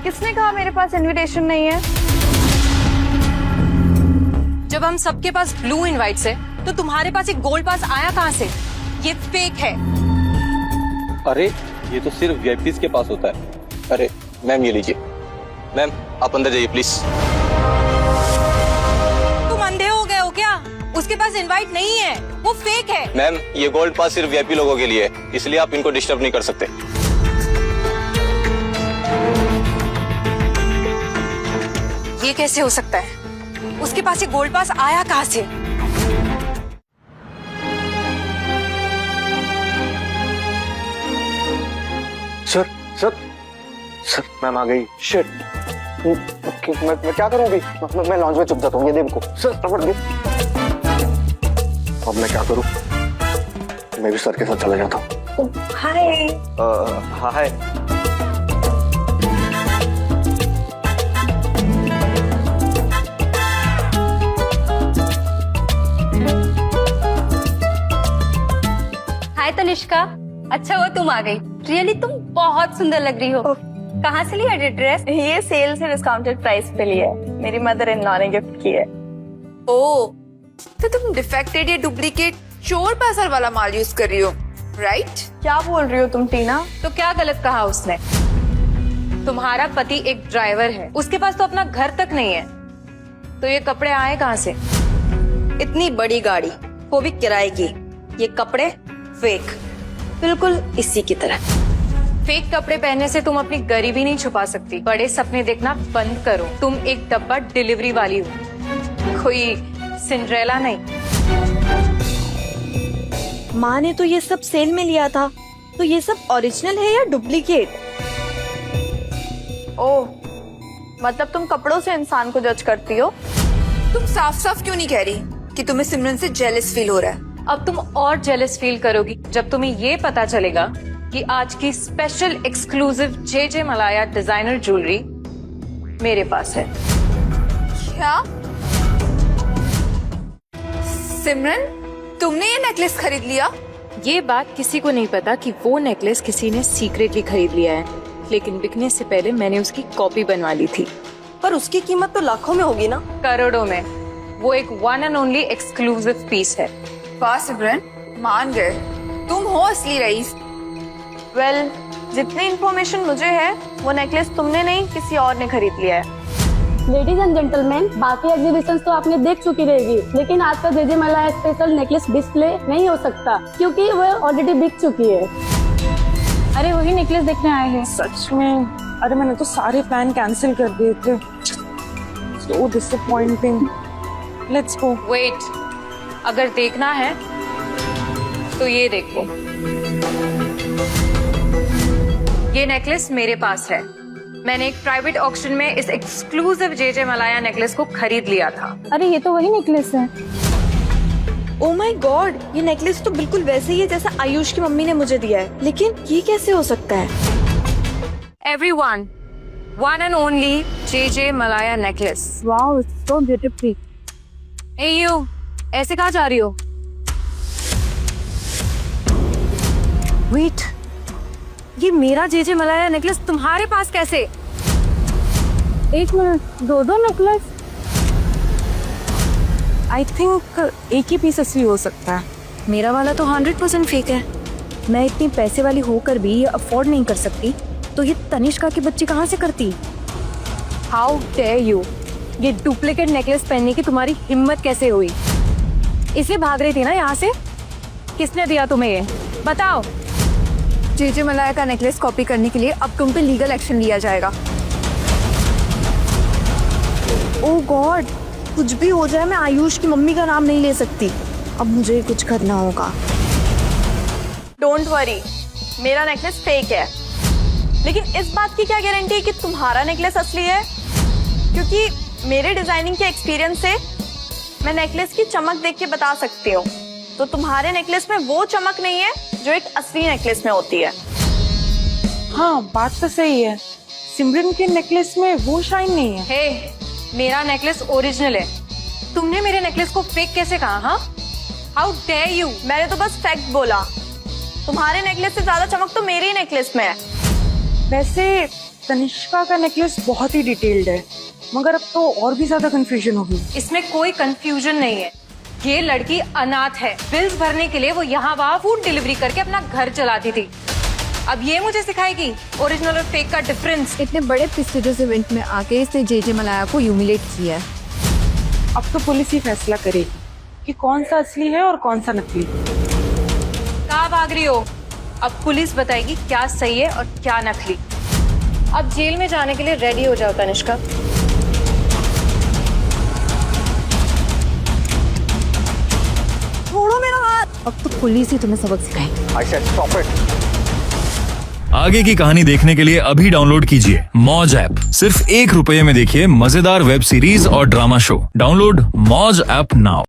किसने कहा मेरे पास इनविटेशन नहीं है? जब हम सबके पास ब्लू इनवाइट्स है तो तुम्हारे पास एक गोल्ड पास आया कहाँ से? ये फेक है। अरे ये तो सिर्फ वीआईपीज के पास होता है। अरे मैम ये लीजिए। मैम आप अंदर जाइए प्लीज। तुम अंधे हो गए हो क्या? उसके पास इनवाइट नहीं है, वो फेक है। मैम ये गोल्ड पास सिर्फ वीआईपी लोगों के लिए है, इसलिए आप इनको डिस्टर्ब नहीं कर सकते। ये कैसे हो सकता है? उसके पास ये गोल्ड पास आया कहाँ से? सर सर सर मैम आ गई। शिट मैं क्या करूँ अभी? मैं लॉन्च में चुप जाता हूँ। ये दे इनको। सर रबड़ दे। अब मैं क्या करूँ? मैं भी सर के साथ चला जाता हूँ। हाय। हाय। हाय तनिष्का, अच्छा हुआ तुम आ गई। रियली तुम बहुत सुंदर लग रही हो। कहाँ से लिया ये ड्रेस? ये सेल से डिस्काउंटेड प्राइस पे लिया है, मेरी मदर इन लॉ ने गिफ्ट की है। ओ, तो तुम डिफेक्टेड या डुप्लीकेट चोर पासर वाला माल यूज कर रही हो, राइट? क्या बोल रही हो तुम टीना? तो क्या गलत कहा उसने? तुम्हारा पति एक ड्राइवर है, उसके पास तो अपना घर तक नहीं है, तो ये कपड़े आए कहाँ से? इतनी बड़ी गाड़ी, वो भी किराए की, ये कपड़े फेक, बिल्कुल इसी की तरह। फेक कपड़े पहनने से तुम अपनी गरीबी नहीं छुपा सकती। बड़े सपने देखना बंद करो। तुम एक डब्बा डिलीवरी वाली हो, कोई सिंड्रेला नहीं। माँ ने तो ये सब सेल में लिया था, तो ये सब ओरिजिनल है या डुप्लीकेट? ओह, मतलब तुम कपड़ों से इंसान को जज करती हो? तुम साफ साफ क्यों नहीं कह रही कि तुम्हें सिमरन से जेलस फील हो रहा है? अब तुम और जेलस फील करोगी जब तुम्हें ये पता चलेगा कि आज की स्पेशल एक्सक्लूसिव जे मलाया डिजाइनर ज्वेलरी मेरे पास है। क्या सिमरन, तुमने ये नेकलेस खरीद लिया? ये बात किसी को नहीं पता कि वो नेकलेस किसी ने सीक्रेटली खरीद लिया है, लेकिन बिकने से पहले मैंने उसकी कॉपी बनवा ली थी। पर उसकी कीमत तो लाखों में होगी ना? करोड़ों में। वो एक one and only exclusive piece है। वाह सिमरन, मान गए, तुम हो असली रईस। वेल, जितनी इंफॉर्मेशन मुझे है, वो नेकलेस तुमने नहीं किसी और ने खरीद लिया है। लेडीज एंड जेंटलमैन, बाकी एग्जीबिशंस तो आपने देख चुकी रहेगी, लेकिन आज का जे मलाया स्पेशल नेकलेस डिस्प्ले नहीं हो सकता क्योंकि वो ऑलरेडी बिक चुकी है। अरे वही नेकलेस देखने आए हैं। सच में? अरे मैंने तो सारे प्लान कैंसिल कर दिए थे। So disappointing. Let's go. Wait, अगर देखना है तो ये देखो। ये नेकलेस मेरे पास है। मैंने एक प्राइवेट ऑक्शन में इस एक्सक्लूसिव जे मलाया नेकलेस को खरीद लिया था। अरे ये तो वही नेकलेस है। ओ माय गॉड, ये नेकलेस तो बिल्कुल वैसे ही है जैसा आयुष की मम्मी ने मुझे दिया है, लेकिन ये कैसे हो सकता है? Everyone, one and only J Malaya necklace. Wow, it's so beautiful. Hey you, ऐसे कहाँ जा रही हो? वेट, ये मेरा जे मलाया नेकलेस तुम्हारे पास कैसे? एक मिनट, दो नेकलेस? I think एक ही पीस असली हो सकता है। मेरा वाला तो 100% फेक है। मैं इतनी पैसे वाली होकर भी ये अफोर्ड नहीं कर सकती, तो ये तनिष्का की बच्ची कहाँ से करती? How dare you! ये डुप्लीकेट नेकलेस पहनने की तुम्हारी हिम्मत कैसे हुई? इसलिए भाग रही थी ना यहाँ से? किसने दिया तुम्हें ये? बताओ। जे मलाया का नेकलेस कॉपी करने के लिए अब तुम पे लीगल एक्शन लिया जाएगा। ओह गॉड, कुछ भी हो जाए मैं आयुष की मम्मी का नाम नहीं ले सकती। अब मुझे कुछ करना होगा। डोंट वरी, मेरा नेकलेस फेक है, लेकिन इस बात की क्या गारंटी है कि तुम्हारा नेकलेस असली है? क्योंकि मेरे डिजाइनिंग के एक्सपीरियंस से मैं नेकलेस की चमक देख के बता सकती हूँ। तो तुम्हारे नेकलेस में वो चमक नहीं है जो एक असली नेकलेस में होती है। हाँ, बात तो सही है। सिमरन के नेकलेस में वो शाइन नहीं है। हे, मेरा नेकलेस ओरिजिनल है। तुमने मेरे नेकलेस को फेक कैसे कहा? हाँ, हाउ डेयर यू! मैंने तो बस फैक्ट बोला। तुम्हारे नेकलेस से ज्यादा चमक तो मेरे ही नेकलेस में है। वैसे तनिष्का का नेकलेस बहुत ही डिटेल्ड है, मगर अब तो और भी ज्यादा कंफ्यूजन होगी। इसमें कोई कंफ्यूजन नहीं है। ये लड़की अनाथ है। बिल्स भरने के लिए वो यहाँ वहाँ फूड डिलीवरी करके अपना घर चलाती थी। अब ये मुझे सिखाएगी ओरिजिनल और फेक का डिफरेंस। इतने बड़े प्रेस्टिजियस इवेंट में आके इसने जे मलाया को ह्यूमिलेट किया है। अब तो पुलिस ही फैसला करेगी कि कौन सा असली है और कौन सा नकली। कहाँ भाग रही हो? अब पुलिस बताएगी क्या सही है और क्या नकली। अब जेल में जाने के लिए रेडी हो जाओ तनिष्का। छोड़ो मेरा हाथ। अब तो पुलिस ही तुम्हें सबक सिखाएगी। I said stop it. आगे की कहानी देखने के लिए अभी डाउनलोड कीजिए मौज ऐप। सिर्फ ₹1 में देखिए मजेदार वेब सीरीज और ड्रामा शो। डाउनलोड मौज ऐप नाउ।